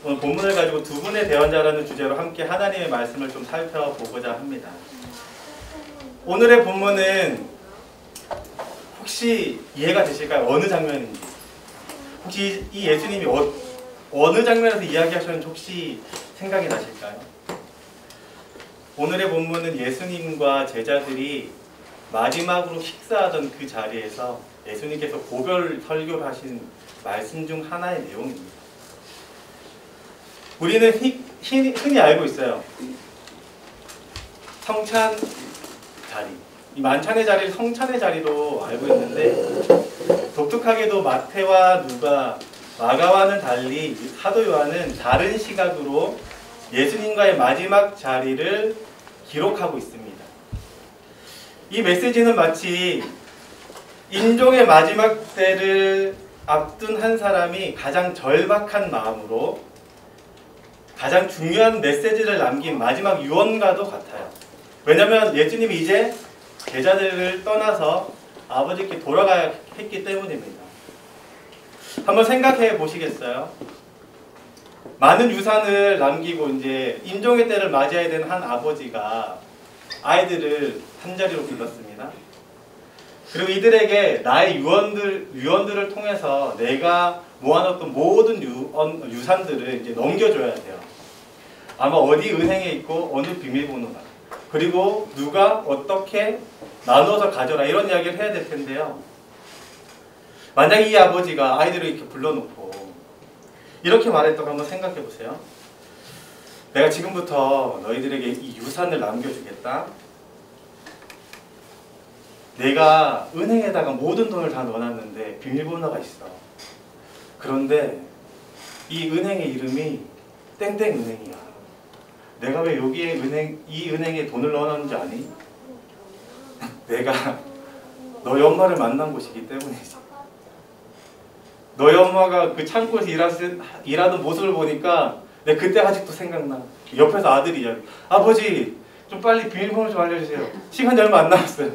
오늘 본문을 가지고 두 분의 대언자라는 주제로 함께 하나님의 말씀을 좀 살펴보고자 합니다. 오늘의 본문은 혹시 이해가 되실까요? 어느 장면인지. 혹시 이 예수님이 어느 장면에서 이야기하셨는지 혹시 생각이 나실까요? 오늘의 본문은 예수님과 제자들이 마지막으로 식사하던 그 자리에서 예수님께서 고별 설교를 하신 말씀 중 하나의 내용입니다. 우리는 흔히 알고 있어요. 성찬 자리. 이 만찬의 자리를 성찬의 자리로 알고 있는데, 독특하게도 마태와 누가, 마가와는 달리 사도 요한은 다른 시각으로 예수님과의 마지막 자리를 기록하고 있습니다. 이 메시지는 마치 인종의 마지막 때를 앞둔 한 사람이 가장 절박한 마음으로 가장 중요한 메시지를 남긴 마지막 유언과도 같아요. 왜냐하면 예수님이 이제 제자들을 떠나서 아버지께 돌아가야 했기 때문입니다. 한번 생각해 보시겠어요? 많은 유산을 남기고 이제 임종의 때를 맞이해야 되는 한 아버지가 아이들을 한자리로 불렀습니다. 그리고 이들에게 나의 유언들을 통해서 내가 모아놨던 모든 유산들을 이제 넘겨줘야 돼요. 아마 어디 은행에 있고 어느 비밀번호가, 그리고 누가 어떻게 나눠서 가져라, 이런 이야기를 해야 될 텐데요. 만약 이 아버지가 아이들을 이렇게 불러놓고 이렇게 말했다고 한번 생각해 보세요. 내가 지금부터 너희들에게 이 유산을 남겨주겠다. 내가 은행에다가 모든 돈을 다 넣어놨는데 비밀번호가 있어. 그런데 이 은행의 이름이 땡땡 은행이야. 내가 왜 여기에 이 은행에 돈을 넣어놨는지 아니? 내가 너희 엄마를 만난 곳이기 때문이지. 너희 엄마가 그 창고에서 일하던 모습을 보니까 내가 그때 아직도 생각나. 옆에서 아들이 이야기, 아버지 좀 빨리 비밀번호 좀 알려주세요. 시간이 얼마 안 남았어요.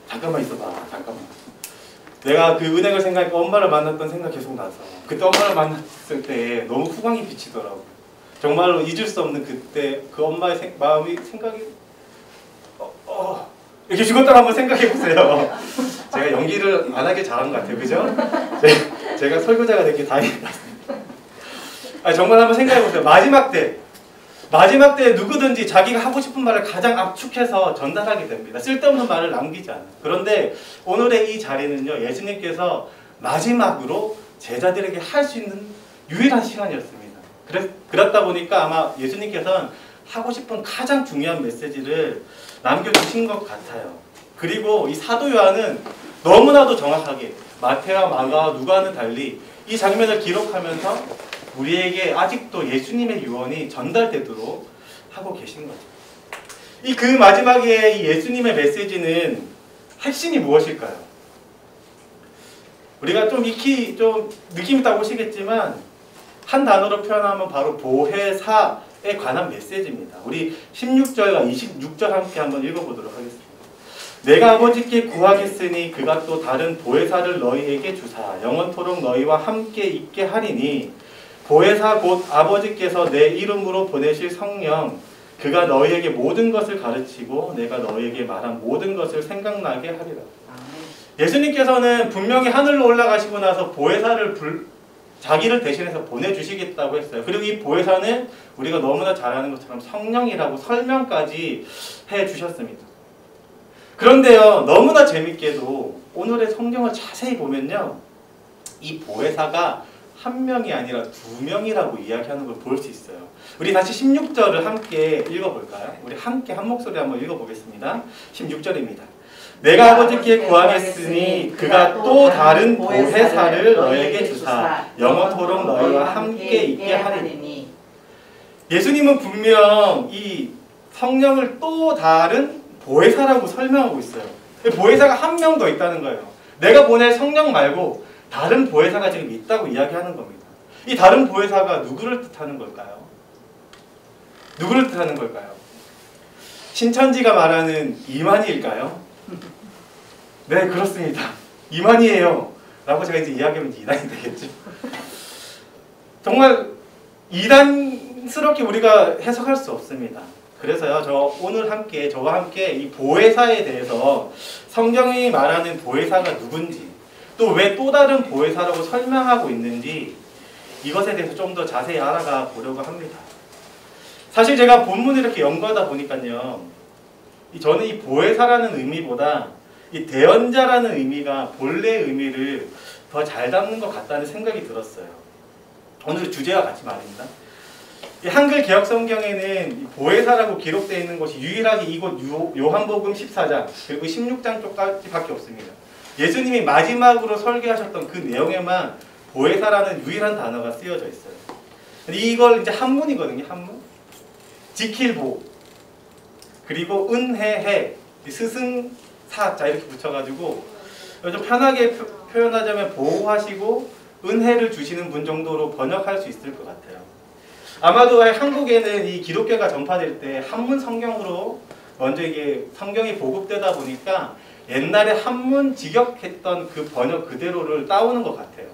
잠깐만 있어봐. 잠깐만. 내가 그 은행을 생각하니까 엄마를 만났던 생각 계속 나서 그때 엄마를 만났을 때 너무 후광이 비치더라고. 정말로 잊을 수 없는 그때 그 엄마의 생각이 이렇게 죽었다고 한번 생각해 보세요. 제가 연기를 안 하길 잘한 것 같아요. 그죠? 제가 설교자가 되게 다행인 것 같습니다. 정말 한번 생각해 보세요. 마지막 때 누구든지 자기가 하고 싶은 말을 가장 압축해서 전달하게 됩니다. 쓸데없는 말을 남기지 않아요. 그런데 오늘의 이 자리는요, 예수님께서 마지막으로 제자들에게 할 수 있는 유일한 시간이었습니다. 그렇다 보니까 아마 예수님께서는 하고 싶은 가장 중요한 메시지를 남겨주신 것 같아요. 그리고 이 사도 요한은 너무나도 정확하게 마태와 마가와 누가와는 달리 이 장면을 기록하면서 우리에게 아직도 예수님의 유언이 전달되도록 하고 계신 거죠. 그 마지막에 이 예수님의 메시지는 핵심이 무엇일까요? 우리가 좀 익히 좀 느낌 있다고 보시겠지만 한 단어로 표현하면 바로 보혜사에 관한 메시지입니다. 우리 16절과 26절 함께 한번 읽어보도록 하겠습니다. 내가 아버지께 구하겠으니 그가 또 다른 보혜사를 너희에게 주사 영원토록 너희와 함께 있게 하리니 보혜사 곧 아버지께서 내 이름으로 보내실 성령 그가 너희에게 모든 것을 가르치고 내가 너희에게 말한 모든 것을 생각나게 하리라. 예수님께서는 분명히 하늘로 올라가시고 나서 보혜사를 자기를 대신해서 보내주시겠다고 했어요. 그리고 이 보혜사는 우리가 너무나 잘 아는 것처럼 성령이라고 설명까지 해주셨습니다. 그런데요, 너무나 재밌게도 오늘의 성경을 자세히 보면요, 이 보혜사가 한 명이 아니라 두 명이라고 이야기하는 걸 볼 수 있어요. 우리 다시 16절을 함께 읽어볼까요? 우리 함께 한 목소리 한번 읽어보겠습니다. 16절입니다. 내가 아버지께 구하겠으니 그가 또 다른 보혜사를 너에게 주사 영원토록 너희와 함께 있게 하리니. 예수님은 분명 이 성령을 또 다른 보혜사라고 설명하고 있어요. 보혜사가 한 명 더 있다는 거예요. 내가 보낼 성령 말고 다른 보혜사가 지금 있다고 이야기하는 겁니다. 이 다른 보혜사가 누구를 뜻하는 걸까요? 누구를 뜻하는 걸까요? 신천지가 말하는 이만희일까요? 네, 그렇습니다. 이만희예요 라고 제가 이제 이야기하면 이단이 되겠죠. 정말 이단스럽게 우리가 해석할 수 없습니다. 그래서요, 저와 함께 이 보혜사에 대해서 성경이 말하는 보혜사가 누군지, 또 왜 또 다른 보혜사라고 설명하고 있는지 이것에 대해서 좀 더 자세히 알아가 보려고 합니다. 사실 제가 본문을 이렇게 연구하다 보니까요, 저는 이 보혜사라는 의미보다 이 대언자라는 의미가 본래의 의미를 더 잘 담는 것 같다는 생각이 들었어요. 오늘 주제와 같이 말입니다. 이 한글 개역 성경에는 보혜사라고 기록되어 있는 것이 유일하게 이곳 요한복음 14장 그리고 16장 쪽까지밖에 없습니다. 예수님이 마지막으로 설계하셨던 그 내용에만 보혜사라는 유일한 단어가 쓰여져 있어요. 이걸 이제 한문이거든요. 한문. 지킬 보 그리고 은혜해 스승사자 이렇게 붙여가지고 좀 편하게 표현하자면 보호하시고 은혜를 주시는 분 정도로 번역할 수 있을 것 같아요. 아마도 한국에는 이 기독교가 전파될 때 한문 성경으로 먼저 이게 성경이 보급되다 보니까 옛날에 한문 직역했던 그 번역 그대로를 따오는 것 같아요.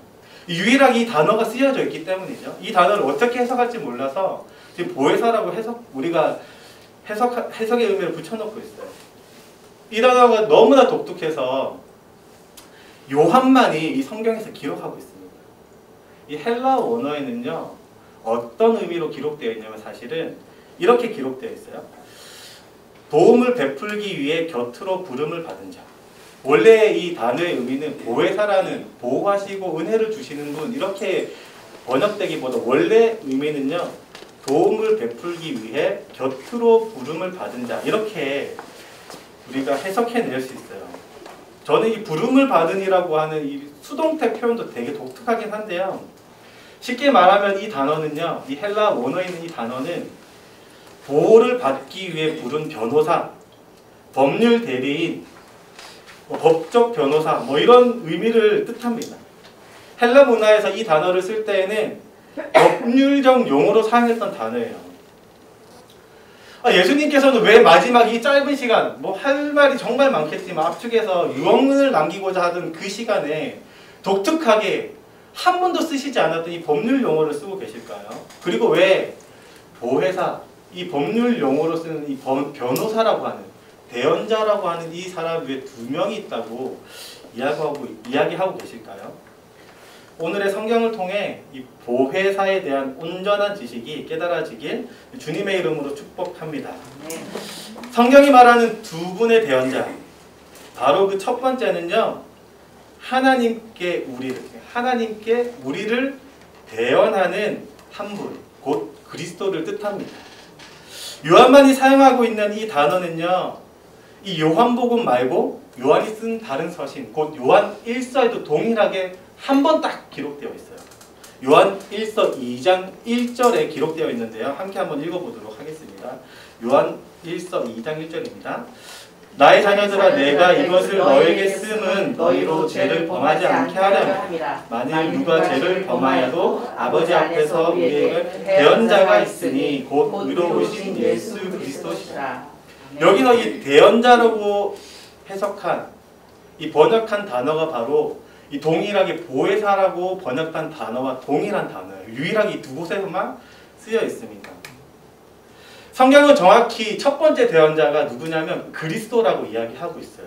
유일하게 이 단어가 쓰여져 있기 때문이죠. 이 단어를 어떻게 해석할지 몰라서 지금 보혜사라고 우리가 해석의 의미를 붙여놓고 있어요. 이 단어가 너무나 독특해서 요한만이 이 성경에서 기록하고 있습니다. 이 헬라어 원어에는요, 어떤 의미로 기록되어 있냐면 사실은 이렇게 기록되어 있어요. 도움을 베풀기 위해 곁으로 부름을 받은 자. 원래 이 단어의 의미는 보혜사라는 보호하시고 은혜를 주시는 분 이렇게 번역되기보다 원래 의미는요, 도움을 베풀기 위해 곁으로 부름을 받은 자 이렇게 우리가 해석해낼 수 있어요. 저는 이 부름을 받은이라고 하는 이 수동태 표현도 되게 독특하긴 한데요. 쉽게 말하면 이 단어는요, 이 헬라 원어에 있는 이 단어는 보호를 받기 위해 부른 변호사, 법률 대리인, 법적 변호사 이런 의미를 뜻합니다. 헬라 문화에서 이 단어를 쓸 때에는 법률적 용어로 사용했던 단어예요. 예수님께서는 왜 마지막 이 짧은 시간, 할 말이 정말 많겠지만 압축해서 유언을 남기고자 하던 그 시간에 독특하게 한 번도 쓰시지 않았던 이 법률 용어를 쓰고 계실까요? 그리고 왜 보혜사, 이 법률 용어로 쓰는 이 변호사라고 하는, 대언자라고 하는 이 사람 위에 두 명이 있다고 이야기하고 계실까요? 오늘의 성경을 통해 이 보혜사에 대한 온전한 지식이 깨달아지길 주님의 이름으로 축복합니다. 성경이 말하는 두 분의 대언자, 바로 그 첫 번째는요, 하나님께 우리를 대언하는 한 분, 곧 그리스도를 뜻합니다. 요한만이 사용하고 있는 이 단어는요, 이 요한복음 말고 요한이 쓴 다른 서신, 곧 요한 1서에도 동일하게 한 번 딱 기록되어 있어요. 요한 1서 2장 1절에 기록되어 있는데요. 함께 한번 읽어보도록 하겠습니다. 요한 1서 2장 1절입니다. 나의 자녀들아, 내가 이것을 너에게 쓰면 너희로 죄를 범하지 않게 하려면 만일 누가 죄를 범하여도 아버지 앞에서 우리에게 대언자가 있으니 곧 의로우신 예수 그리스도시라. 여기서 이 대언자라고 해석한 이 번역한 단어가 바로 이 동일하게 보혜사라고 번역한 단어와 동일한 단어예요. 유일하게 이 두 곳에서만 쓰여 있습니다. 성경은 정확히 첫 번째 대언자가 누구냐면 그리스도라고 이야기하고 있어요.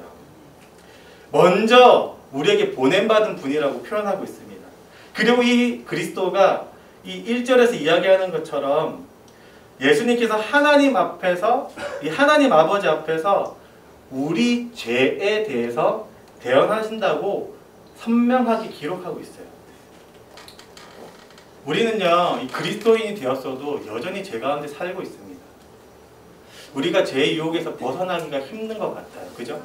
먼저 우리에게 보냄받은 분이라고 표현하고 있습니다. 그리고 이 그리스도가 이 1절에서 이야기하는 것처럼 예수님께서 하나님 앞에서, 이 하나님 아버지 앞에서 우리 죄에 대해서 대언하신다고 선명하게 기록하고 있어요. 우리는요, 이 그리스도인이 되었어도 여전히 죄 가운데 살고 있습니다. 우리가 죄의 유혹에서 벗어나기가 힘든 것 같아요. 그죠?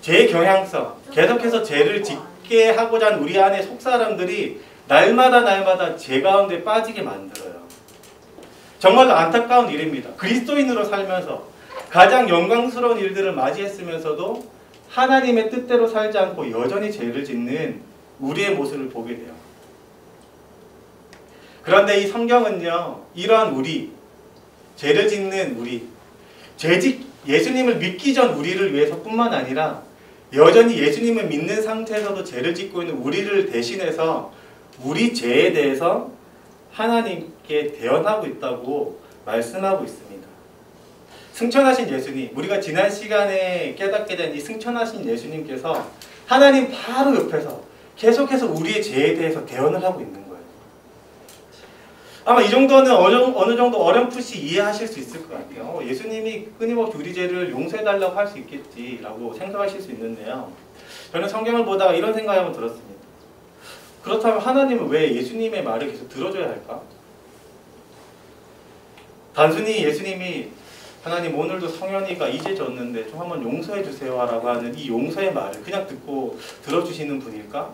죄의 경향성, 계속해서 죄를 짓게 하고자 하는 우리 안의 속사람들이 날마다 죄 가운데 빠지게 만들어요. 정말로 안타까운 일입니다. 그리스도인으로 살면서 가장 영광스러운 일들을 맞이했으면서도 하나님의 뜻대로 살지 않고 여전히 죄를 짓는 우리의 모습을 보게 돼요. 그런데 이 성경은요, 이러한 우리, 죄를 짓는 우리, 예수님을 믿기 전 우리를 위해서뿐만 아니라 여전히 예수님을 믿는 상태에서도 죄를 짓고 있는 우리를 대신해서 우리 죄에 대해서 하나님께 대언하고 있다고 말씀하고 있습니다. 승천하신 예수님, 우리가 지난 시간에 깨닫게 된 이 승천하신 예수님께서 하나님 바로 옆에서 계속해서 우리의 죄에 대해서 대언을 하고 있는 거예요. 아마 이 정도는 어느 정도 어렴풋이 이해하실 수 있을 것 같아요. 예수님이 끊임없이 우리 죄를 용서해달라고 할 수 있겠지라고 생각하실 수 있는데요. 저는 성경을 보다가 이런 생각이 한번 들었습니다. 그렇다면 하나님은 왜 예수님의 말을 계속 들어줘야 할까? 단순히 예수님이 하나님 오늘도 성현이가 이제 졌는데 좀 한번 용서해 주세요 라고 하는 이 용서의 말을 그냥 듣고 들어주시는 분일까?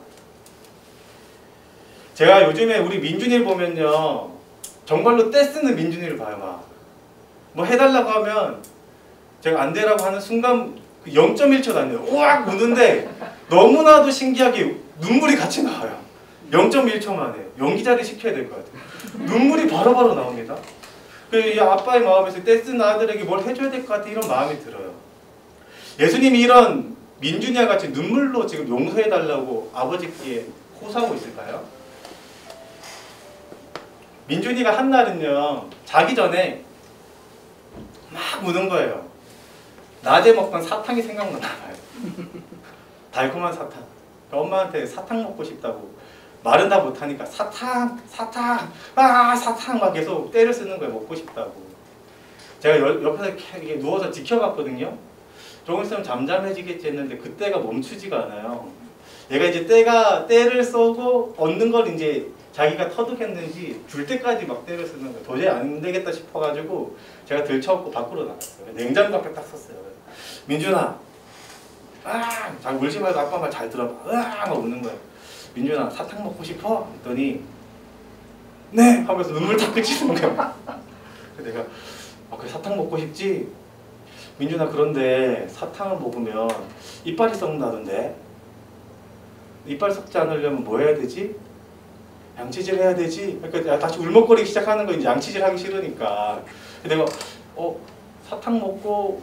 제가 요즘에 우리 민준이를 보면요, 정말로 떼쓰는 민준이를 봐요. 막 뭐 해달라고 하면 제가 안 되라고 하는 순간 0.1초도 안 돼요. 우악 우는데 너무나도 신기하게 눈물이 같이 나와요. 0.1초 만에 연기자를 시켜야 될 것 같아요. 눈물이 바로바로 나옵니다. 이 아빠의 마음에서 떼쓰는 아들에게 뭘 해줘야 될 것 같아, 이런 마음이 들어요. 예수님이 이런 민준이와 같이 눈물로 지금 용서해달라고 아버지께 호소하고 있을까요? 민준이가 한 날은요, 자기 전에 막 우는 거예요. 낮에 먹던 사탕이 생각나나 봐요. 달콤한 사탕. 엄마한테 사탕 먹고 싶다고 말은 다 못하니까 사탕 막 계속 때를 쓰는 거예요. 먹고 싶다고. 제가 옆에서 이렇게 누워서 지켜봤거든요. 조금 있으면 잠잠해지겠지 했는데 그때가 멈추지가 않아요. 얘가 이제 때를 쏘고 얻는 걸 이제 자기가 터득했는지 줄 때까지 막 때를 쓰는 거예요. 도저히 안 되겠다 싶어가지고 제가 들쳐업고 밖으로 나갔어요. 냉장고 앞에 딱 섰어요. 민준아, 잘 울지 말고 아빠 말 잘 들어봐. 막 우는 거예요. 민준아, 사탕 먹고 싶어? 했더니 네! 하면서 눈물 딱 그치는 거예요. 내가 그래 사탕 먹고 싶지? 민준아, 그런데 사탕을 먹으면 이빨이 썩는다던데 이빨 썩지 않으려면 뭐 해야 되지? 양치질 해야 되지? 그러니까 다시 울먹거리기 시작하는 거, 이제 양치질 하기 싫으니까. 내가 사탕 먹고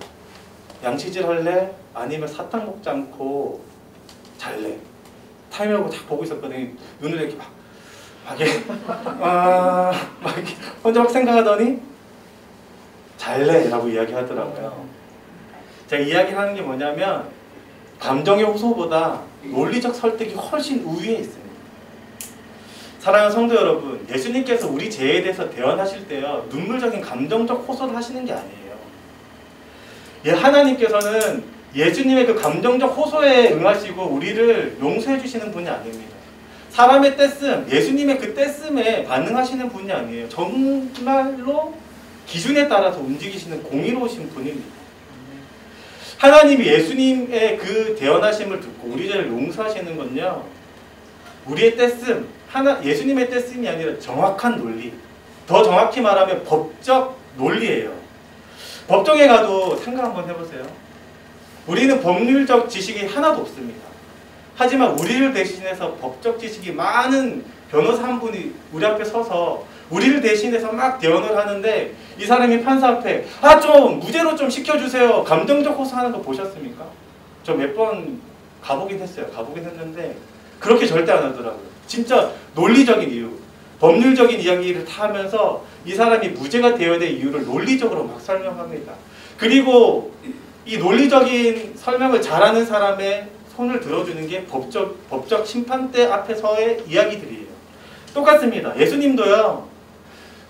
양치질 할래? 아니면 사탕 먹지 않고 잘래? 타이머하고 딱 보고 있었거든요. 눈을 이렇게 막 이렇게 혼자 막 생각하더니 잘래 라고 이야기하더라고요. 제가 이야기하는 게 뭐냐면 감정의 호소보다 논리적 설득이 훨씬 우위에 있습니다. 사랑하는 성도 여러분, 예수님께서 우리 죄에 대해서 대언하실 때요, 눈물적인 감정적 호소를 하시는 게 아니에요. 하나님께서는 예수님의 그 감정적 호소에 응하시고 우리를 용서해 주시는 분이 아닙니다. 사람의 떼씀, 예수님의 그 떼씀에 반응하시는 분이 아니에요. 정말로 기준에 따라서 움직이시는 공의로우신 분입니다. 하나님이 예수님의 그 대언하심을 듣고 우리 죄를 용서하시는 건요, 우리의 떼씀, 예수님의 떼씀이 아니라 정확한 논리, 더 정확히 말하면 법적 논리예요. 법정에 가도 생각 한번 해보세요. 우리는 법률적 지식이 하나도 없습니다. 하지만 우리를 대신해서 법적 지식이 많은 변호사 한 분이 우리 앞에 서서 우리를 대신해서 막 대언을 하는데 이 사람이 판사 앞에 좀 무죄로 좀 시켜주세요, 감정적 호소하는 거 보셨습니까? 저 몇 번 가보긴 했어요. 가보긴 했는데 그렇게 절대 안 하더라고요. 진짜 논리적인 이유, 법률적인 이야기를 다 하면서 이 사람이 무죄가 되어야 될 이유를 논리적으로 막 설명합니다. 그리고 이 논리적인 설명을 잘하는 사람의 손을 들어주는 게 법적 심판대 앞에서의 이야기들이에요. 똑같습니다. 예수님도요,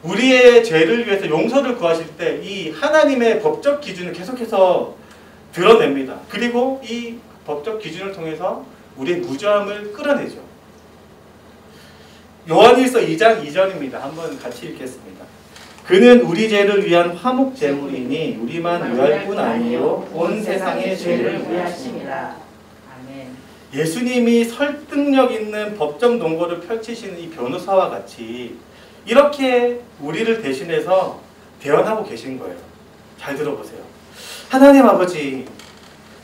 우리의 죄를 위해서 용서를 구하실 때 이 하나님의 법적 기준을 계속해서 드러냅니다. 그리고 이 법적 기준을 통해서 우리의 무죄함을 끌어내죠. 요한일서 2장 2절입니다. 한번 같이 읽겠습니다. 그는 우리 죄를 위한 화목 제물이니 우리만 위할 뿐 아니요 온 세상의 죄를 위하심이라. 아멘. 예수님이 설득력 있는 법정 논거를 펼치시는 이 변호사와 같이 이렇게 우리를 대신해서 대언하고 계신 거예요. 잘 들어보세요. 하나님 아버지,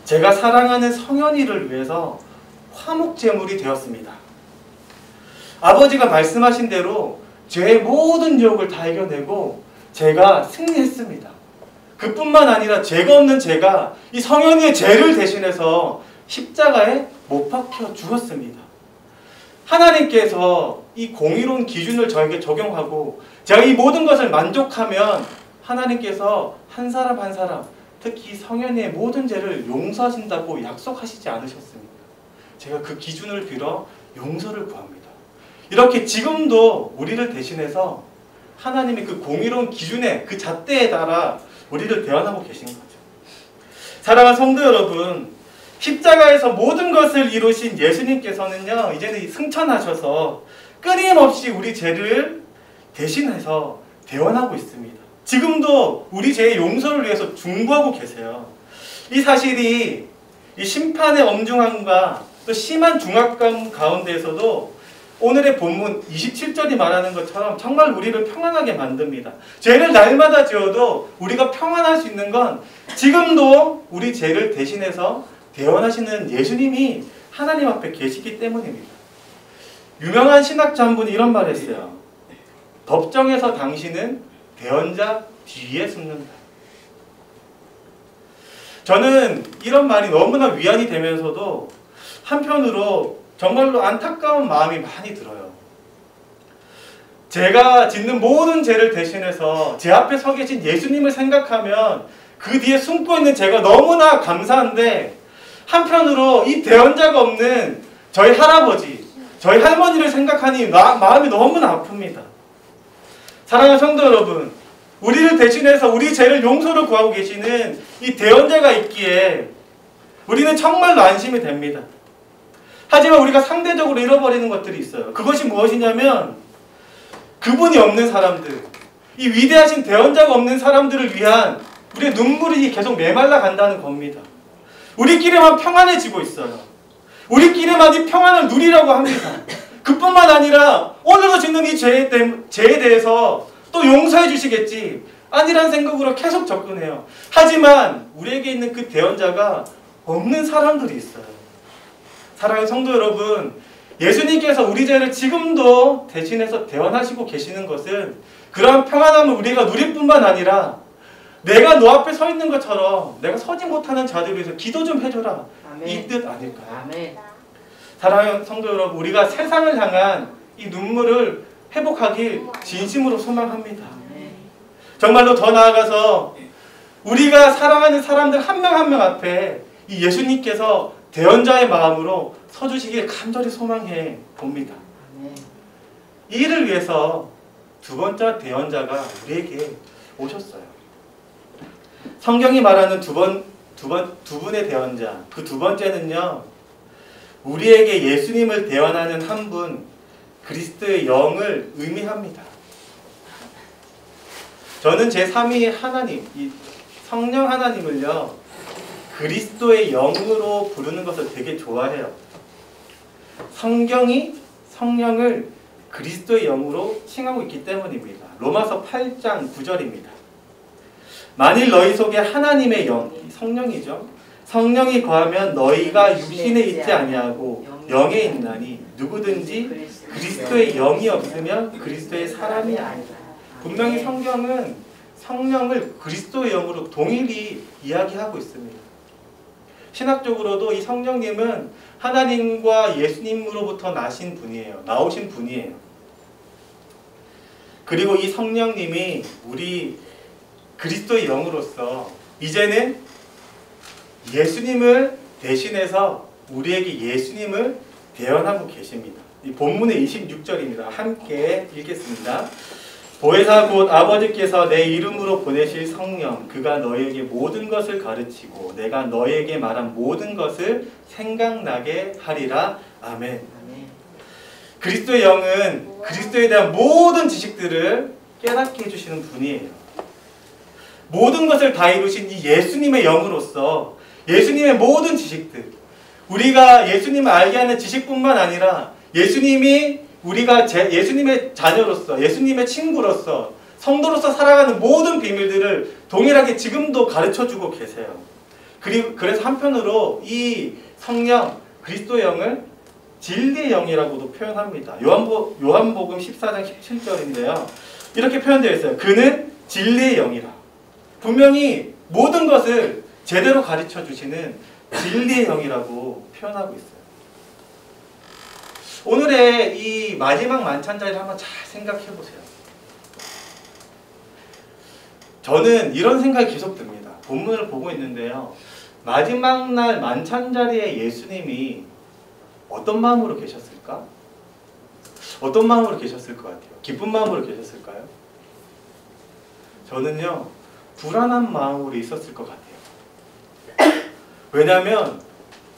제가 사랑하는 성현이를 위해서 화목 제물이 되었습니다. 아버지가 말씀하신 대로 죄의 모든 유혹을 다 이겨내고 제가 승리했습니다. 그뿐만 아니라 죄가 없는 제가 이 성현이의 죄를 대신해서 십자가에 못 박혀 죽었습니다. 하나님께서 이 공의로운 기준을 저에게 적용하고 제가 이 모든 것을 만족하면 하나님께서 한 사람 한 사람, 특히 성현이의 모든 죄를 용서하신다고 약속하시지 않으셨습니까? 제가 그 기준을 빌어 용서를 구합니다. 이렇게 지금도 우리를 대신해서 하나님이 그 공의로운 기준에, 그 잣대에 따라 우리를 대안하고 계신 거죠. 사랑하는 성도 여러분, 십자가에서 모든 것을 이루신 예수님께서는요, 이제는 승천하셔서 끊임없이 우리 죄를 대신해서 대원하고 있습니다. 지금도 우리 죄의 용서를 위해서 중보하고 계세요. 이 사실이 이 심판의 엄중함과 또 심한 중압감 가운데에서도 오늘의 본문 27절이 말하는 것처럼 정말 우리를 평안하게 만듭니다. 죄를 날마다 지어도 우리가 평안할 수 있는 건 지금도 우리 죄를 대신해서 대원하시는 예수님이 하나님 앞에 계시기 때문입니다. 유명한 신학자 한 분이 이런 말을 했어요. 법정에서 당신은 대언자 뒤에 숨는다. 저는 이런 말이 너무나 위안이 되면서도 한편으로 정말로 안타까운 마음이 많이 들어요. 제가 짓는 모든 죄를 대신해서 제 앞에 서 계신 예수님을 생각하면 그 뒤에 숨고 있는 제가 너무나 감사한데, 한편으로 이 대언자가 없는 저희 할아버지, 저희 할머니를 생각하니 마음이 너무나 아픕니다. 사랑하는 성도 여러분, 우리를 대신해서 우리 죄를 용서를 구하고 계시는 이 대언자가 있기에 우리는 정말로 안심이 됩니다. 하지만 우리가 상대적으로 잃어버리는 것들이 있어요. 그것이 무엇이냐면 그분이 없는 사람들, 이 위대하신 대언자가 없는 사람들을 위한 우리의 눈물이 계속 메말라 간다는 겁니다. 우리끼리만 평안해지고 있어요. 우리끼리만 이 평안을 누리려고 합니다. 그뿐만 아니라 오늘도 짓는 이 죄에 대해서 또 용서해 주시겠지, 아니란 생각으로 계속 접근해요. 하지만 우리에게 있는 그 대언자가 없는 사람들이 있어요. 사랑하는 성도 여러분, 예수님께서 우리 죄를 지금도 대신해서 대원하시고 계시는 것은 그러한 평안함을 우리가 누릴 뿐만 아니라 내가 너 앞에 서 있는 것처럼 내가 서지 못하는 자들을 위해서 기도 좀 해줘라, 이 뜻 아닐까요? 아멘. 사랑하는 성도 여러분, 우리가 세상을 향한 이 눈물을 회복하길 진심으로 소망합니다. 정말로 더 나아가서 우리가 사랑하는 사람들 한 명 한 명 앞에 이 예수님께서 대언자의 마음으로 서주시길 간절히 소망해 봅니다. 이 일을 위해서 두 번째 대언자가 우리에게 오셨어요. 성경이 말하는 두 분의 대언자, 그 두 번째는요, 우리에게 예수님을 대언하는 한 분, 그리스도의 영을 의미합니다. 저는 제3위 하나님, 이 성령 하나님을요, 그리스도의 영으로 부르는 것을 되게 좋아해요. 성경이 성령을 그리스도의 영으로 칭하고 있기 때문입니다. 로마서 8장 9절입니다. 만일 너희 속에 하나님의 영, 성령이죠, 성령이 거하면 너희가 육신에 있지 아니하고 영에 있나니 누구든지 그리스도의 영이 없으면 그리스도의 사람이 아니다. 분명히 성경은 성령을 그리스도의 영으로 동일히 이야기하고 있습니다. 신학적으로도 이 성령님은 하나님과 예수님으로부터 나오신 분이에요. 그리고 이 성령님이 우리 그리스도의 영으로서 이제는 예수님을 대신해서 우리에게 예수님을 대언하고 계십니다. 이 본문의 26절입니다. 함께 읽겠습니다. 보혜사 곧 아버지께서 내 이름으로 보내실 성령, 그가 너희에게 모든 것을 가르치고 내가 너희에게 말한 모든 것을 생각나게 하리라. 아멘. 그리스도의 영은 그리스도에 대한 모든 지식들을 깨닫게 해주시는 분이에요. 모든 것을 다 이루신 이 예수님의 영으로서 예수님의 모든 지식들, 우리가 예수님을 알게 하는 지식뿐만 아니라 예수님이 우리가 예수님의 자녀로서, 예수님의 친구로서, 성도로서 살아가는 모든 비밀들을 동일하게 지금도 가르쳐주고 계세요. 그래서 한편으로 이 성령, 그리스도의 영을 진리의 영이라고도 표현합니다. 요한복음 14장 17절인데요. 이렇게 표현되어 있어요. 그는 진리의 영이라. 분명히 모든 것을 제대로 가르쳐주시는 진리의 영이라고 표현하고 있어요. 오늘의 이 마지막 만찬자리를 한번 잘 생각해 보세요. 저는 이런 생각이 계속 듭니다. 본문을 보고 있는데요. 마지막 날 만찬자리에 예수님이 어떤 마음으로 계셨을까? 어떤 마음으로 계셨을 것 같아요? 기쁜 마음으로 계셨을까요? 저는요, 불안한 마음으로 있었을 것 같아요. 왜냐하면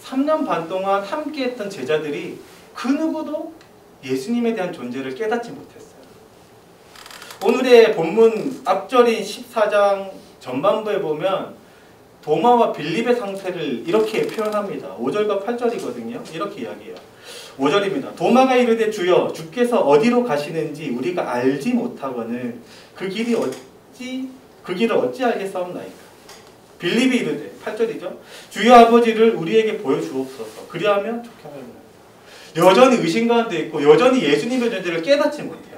3년 반 동안 함께했던 제자들이 그 누구도 예수님에 대한 존재를 깨닫지 못했어요. 오늘의 본문 앞절인 14장 전반부에 보면 도마와 빌립의 상태를 이렇게 표현합니다. 5절과 8절이거든요. 이렇게 이야기해요. 5절입니다. 도마가 이르되 주여 주께서 어디로 가시는지 우리가 알지 못하거늘 그 길을 어찌 알겠사옵나이까. 빌립이 이르되 8절이죠. 주여 아버지를 우리에게 보여주옵소서. 그리하면 좋게 하였나이다. 여전히 의심 가운데 있고 여전히 예수님의 존재를 깨닫지 못해요.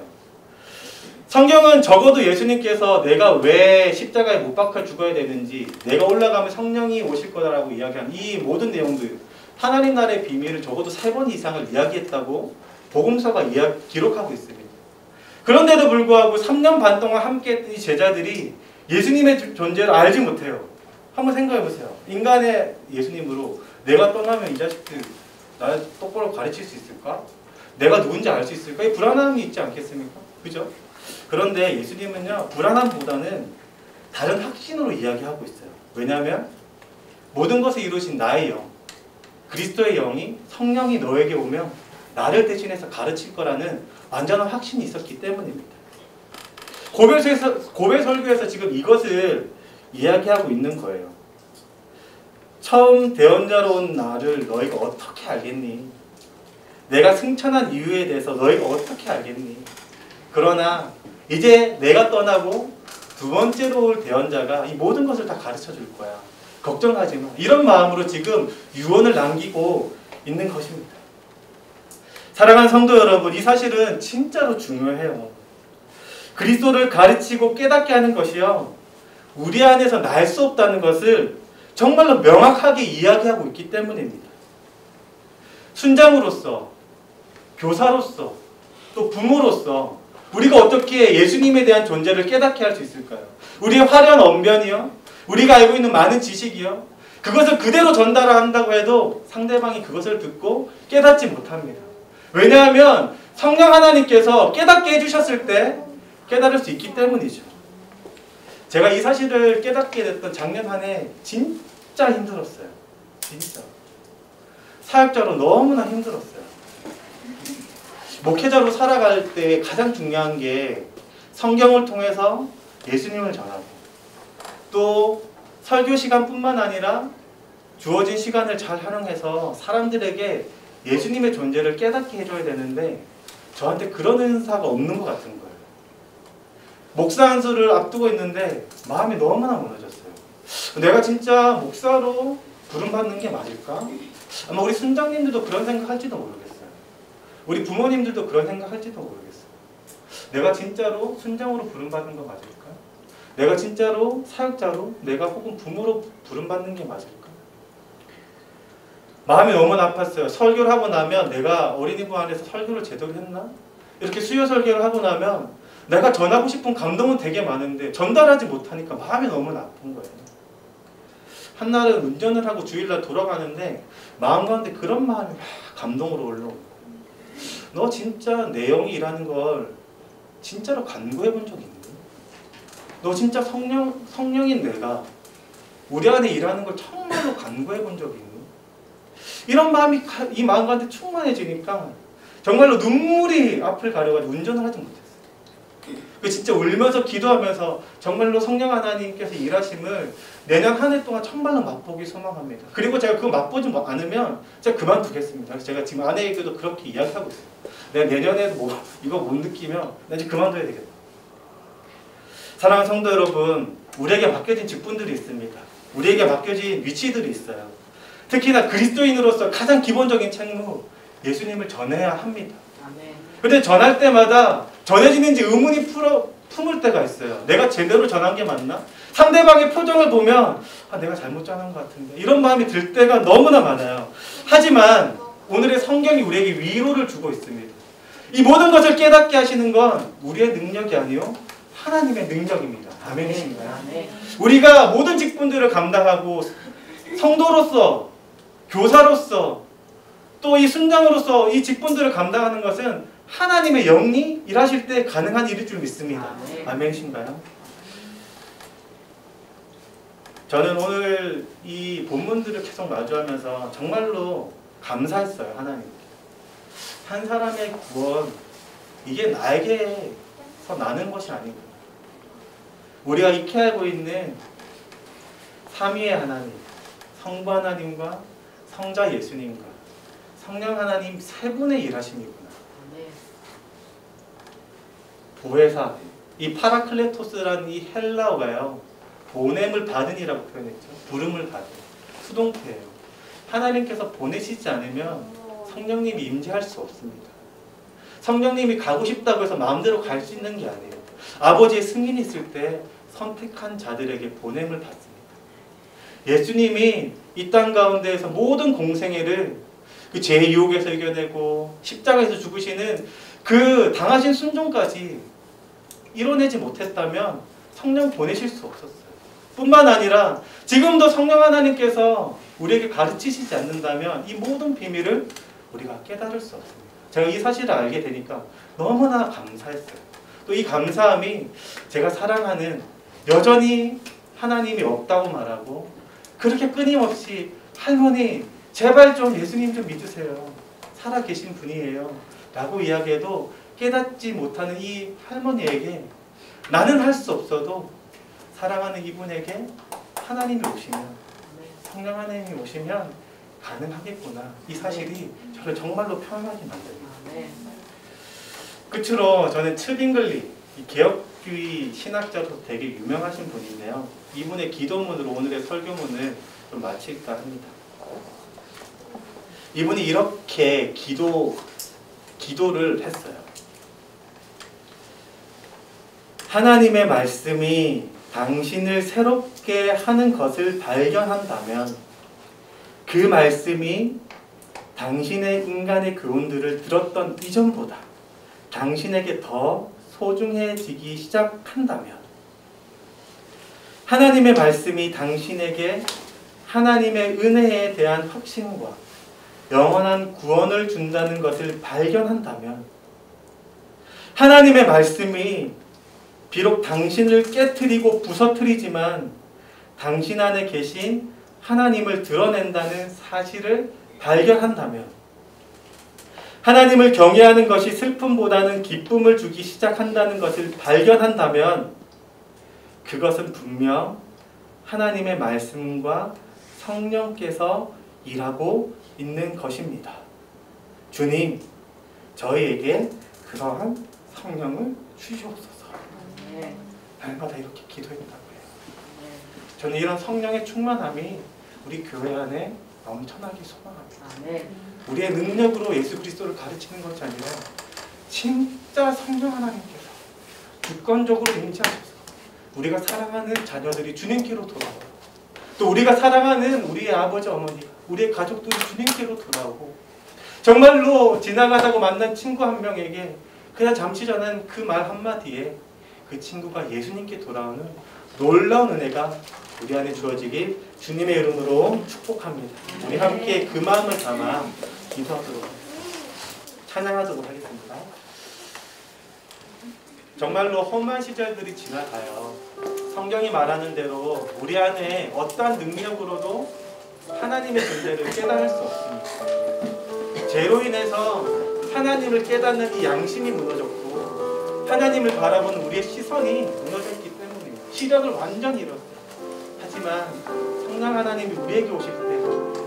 성경은 적어도 예수님께서 내가 왜 십자가에 못 박혀 죽어야 되는지, 내가 올라가면 성령이 오실 거다라고 이야기한 이 모든 내용들, 하나님 나라의 비밀을 적어도 3번 이상을 이야기했다고 복음서가 기록하고 있습니다. 그런데도 불구하고 3년 반 동안 함께했던 이 제자들이 예수님의 존재를 알지 못해요. 한번 생각해 보세요. 인간의 예수님으로 내가 떠나면 이 자식들 나를 똑바로 가르칠 수 있을까? 내가 누군지 알 수 있을까? 이 불안함이 있지 않겠습니까? 그죠? 그런데 예수님은요, 불안함보다는 다른 확신으로 이야기하고 있어요. 왜냐하면 모든 것을 이루신 나의 영, 그리스도의 영이, 성령이 너에게 오면 나를 대신해서 가르칠 거라는 완전한 확신이 있었기 때문입니다. 고별 설교에서 지금 이것을 이야기하고 있는 거예요. 처음 대언자로 온 나를 너희가 어떻게 알겠니? 내가 승천한 이유에 대해서 너희가 어떻게 알겠니? 그러나 이제 내가 떠나고 두 번째로 올 대언자가 이 모든 것을 다 가르쳐 줄 거야. 걱정하지 마. 이런 마음으로 지금 유언을 남기고 있는 것입니다. 사랑하는 성도 여러분, 이 사실은 진짜로 중요해요. 그리스도를 가르치고 깨닫게 하는 것이요, 우리 안에서 날 수 없다는 것을 정말로 명확하게 이야기하고 있기 때문입니다. 순장으로서, 교사로서, 또 부모로서 우리가 어떻게 예수님에 대한 존재를 깨닫게 할 수 있을까요? 우리의 화려한 언변이요, 우리가 알고 있는 많은 지식이요, 그것을 그대로 전달한다고 해도 상대방이 그것을 듣고 깨닫지 못합니다. 왜냐하면 성령 하나님께서 깨닫게 해주셨을 때 깨달을 수 있기 때문이죠. 제가 이 사실을 깨닫게 됐던 작년 한 해 진짜 힘들었어요. 진짜. 사역자로 너무나 힘들었어요. 목회자로 살아갈 때 가장 중요한 게 성경을 통해서 예수님을 전하고, 또 설교 시간뿐만 아니라 주어진 시간을 잘 활용해서 사람들에게 예수님의 존재를 깨닫게 해줘야 되는데 저한테 그런 은사가 없는 것 같은 거예요. 목사 한 수를 앞두고 있는데 마음이 너무나 무너졌어요. 내가 진짜 목사로 부름받는 게 맞을까? 아마 우리 순장님들도 그런 생각할지도 모르겠어요. 우리 부모님들도 그런 생각할지도 모르겠어요. 내가 진짜로 순장으로 부름받는 거 맞을까? 내가 진짜로 사역자로, 내가 혹은 부모로 부름받는 게 맞을까? 마음이 너무나 아팠어요. 설교를 하고 나면 내가 어린이부 안에서 설교를 제대로 했나? 이렇게 수요 설교를 하고 나면 내가 전하고 싶은 감동은 되게 많은데 전달하지 못하니까 마음이 너무나 아픈 거예요. 한날은 운전을 하고 주일날 돌아가는데 마음 가운데 그런 마음이 막 감동으로 올라오고, 너 진짜 내 영이 일하는 걸 진짜로 간구해 본 적 있니? 너 진짜 성령인 내가 우리 안에 일하는 걸 정말로 간구해 본 적 있니? 이런 마음이 이 마음 가운데 충만해지니까 정말로 눈물이 앞을 가려가지고 운전을 하지 못했어요. 그 진짜 울면서 기도하면서 정말로 성령 하나님께서 일하심을 내년 한 해 동안 정말로 맛보기 소망합니다. 그리고 제가 그거 맛보지 않으면 제가 그만두겠습니다. 그래서 제가 지금 아내에게도 그렇게 이야기하고 있어요. 내가 내년에도 이거 못 느끼면 나 이제 그만둬야 되겠다. 사랑하는 성도 여러분, 우리에게 맡겨진 직분들이 있습니다. 우리에게 맡겨진 위치들이 있어요. 특히나 그리스도인으로서 가장 기본적인 책무, 예수님을 전해야 합니다. 그런데 전할 때마다 전해지는지 의문이 품을 때가 있어요. 내가 제대로 전한 게 맞나? 상대방의 표정을 보면 내가 잘못 전한 것 같은데, 이런 마음이 들 때가 너무나 많아요. 하지만 오늘의 성경이 우리에게 위로를 주고 있습니다. 이 모든 것을 깨닫게 하시는 건 우리의 능력이 아니요 하나님의 능력입니다. 아멘이신가요? 우리가 모든 직분들을 감당하고 성도로서, 교사로서, 또 이 순장으로서 이 직분들을 감당하는 것은 하나님의 영이 일하실 때 가능한 일일 줄 믿습니다. 아멘이신가요? 저는 오늘 이 본문들을 계속 마주하면서 정말로 감사했어요. 하나님께. 한 사람의 구원, 이게 나에게서 나는 것이 아니구나. 우리가 익히 알고 있는 삼위의 하나님, 성부 하나님과 성자 예수님과 성령 하나님 세 분의 일하심이구나. 보혜사, 이 파라클레토스라는 이 헬라어가요, 보냄을 받은이라고 표현했죠. 부름을 받은, 수동태예요. 하나님께서 보내시지 않으면 성령님이 임재할 수 없습니다. 성령님이 가고 싶다고 해서 마음대로 갈 수 있는 게 아니에요. 아버지의 승인이 있을 때 선택한 자들에게 보냄을 받습니다. 예수님이 이 땅 가운데에서 모든 공생애를 그 죄의 유혹에서 이겨내고 십자가에서 죽으시는 그 당하신 순종까지 이뤄내지 못했다면 성령 보내실 수 없었어요. 뿐만 아니라 지금도 성령 하나님께서 우리에게 가르치시지 않는다면 이 모든 비밀을 우리가 깨달을 수 없습니다. 제가 이 사실을 알게 되니까 너무나 감사했어요. 또 이 감사함이 제가 사랑하는, 여전히 하나님이 없다고 말하고 그렇게 끊임없이 할머니 제발 좀 예수님 좀 믿으세요, 살아계신 분이에요 라고 이야기해도 깨닫지 못하는 이 할머니에게 나는 할 수 없어도 사랑하는 이분에게 하나님이 오시면, 성령 하나님이 오시면 가능하겠구나, 이 사실이 저를 정말로 평안하게 만듭니다. 끝으로 저는 츠빙글리, 개혁주의 신학자로 되게 유명하신 분인데요, 이분의 기도문으로 오늘의 설교문을 좀 마칠까 합니다. 이분이 이렇게 기도를 했어요. 하나님의 말씀이 당신을 새롭게 하는 것을 발견한다면 그 말씀이 당신의 인간의 교훈들을 들었던 이전보다 당신에게 더 소중해지기 시작한다면, 하나님의 말씀이 당신에게 하나님의 은혜에 대한 확신과 영원한 구원을 준다는 것을 발견한다면, 하나님의 말씀이 비록 당신을 깨트리고 부서뜨리지만 당신 안에 계신 하나님을 드러낸다는 사실을 발견한다면, 하나님을 경외하는 것이 슬픔보다는 기쁨을 주기 시작한다는 것을 발견한다면, 그것은 분명 하나님의 말씀과 성령께서 일하고 있는 것입니다. 주님, 저희에게 그러한 성령을 주시옵소서. 날마다 이렇게 기도했다고 해요. 저는 이런 성령의 충만함이 우리 교회 안에 넘쳐나기 소망합니다. 우리의 능력으로 예수 그리스도를 가르치는 것이 아니라 진짜 성령 하나님께서 주권적으로 임재하셔서 우리가 사랑하는 자녀들이 주님께로 돌아오고, 또 우리가 사랑하는 우리의 아버지 어머니가, 우리의 가족들이 주님께로 돌아오고, 정말로 지나가다가 만난 친구 한 명에게 그냥 잠시 전한 그 말 한마디에 그 친구가 예수님께 돌아오는 놀라운 은혜가 우리 안에 주어지길 주님의 이름으로 축복합니다. 우리 함께 그 마음을 담아 기도하도록, 찬양하도록 하겠습니다. 정말로 험한 시절들이 지나가요. 성경이 말하는 대로 우리 안에 어떠한 능력으로도 하나님의 존재를 깨달을 수 없습니다. 죄로 인해서 하나님을 깨닫는 이 양심이 무너졌고 하나님을 바라보는 우리의 시선이 무너졌기 때문입니다. 시력을 완전히 잃었어요. 하지만 성령 하나님이 우리에게 오실 때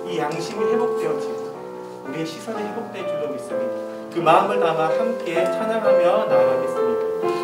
이 양심이 회복되어지고 우리의 시선이 회복될 줄로 믿습니다. 그 마음을 담아 함께 찬양하며 나아가겠습니다.